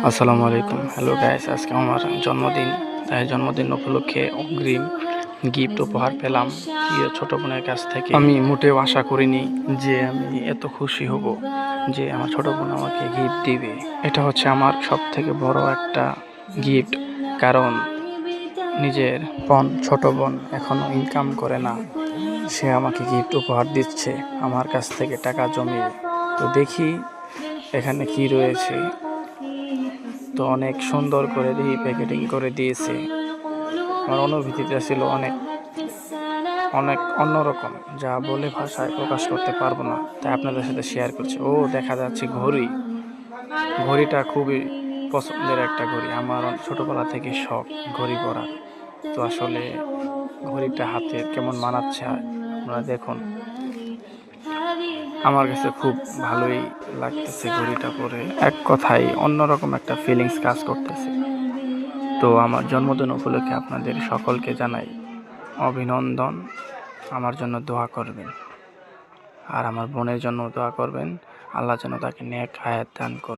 আসসালামু আলাইকুম। Hello guys, আজকে আমার জন্মদিন। তাই জন্মদিন উপলক্ষে অগ্রিম গিফট উপহার পেলাম প্রিয় ছোট বোনের কাছ থেকে। আমি মোটেও আশা করিনি যে আমি এত খুশি হব যে আমার ছোট বোন আমাকে গিফট দিবে। এটা হচ্ছে আমার সব থেকে বড় একটা গিফট, কারণ নিজের ছোট বোন এখনো ইনকাম করে না, সে আমাকে গিফট উপহার দিচ্ছে আমার কাছ থেকে টাকা জমিয়ে। তো দেখি এখানে কি রয়েছে। তো অনেক সুন্দর করে প্যাকেটিং করে দিয়েছে। আমার অনুভূতিটা ছিল অনেক অনেক অন্যরকম, যা বলে ভাষায় প্রকাশ করতে পারবো না, তাই আপনাদের সাথে শেয়ার করছি। ও দেখা যাচ্ছে ঘড়িটা খুবই পছন্দের একটা ঘড়ি। আমার ছোটবেলা থেকে শখ ঘড়ি পরার। তো আসলে ঘড়িটা হাতে কেমন মানাচ্ছে আপনারা দেখুন। আমার কাছে খুব ভালোই লাগতেছে ঘড়িটা পরে, এক কথায় অন্যরকম একটা ফিলিংস কাজ করতেছে। তো আমার জন্মদিন উপলক্ষে আপনাদের সকলকে জানাই অভিনন্দন। আমার জন্য দোয়া করবেন, আর আমার বোনের জন্য দোয়া করবেন। আল্লাহ যেন তাকে নেক হায়াত দান করে।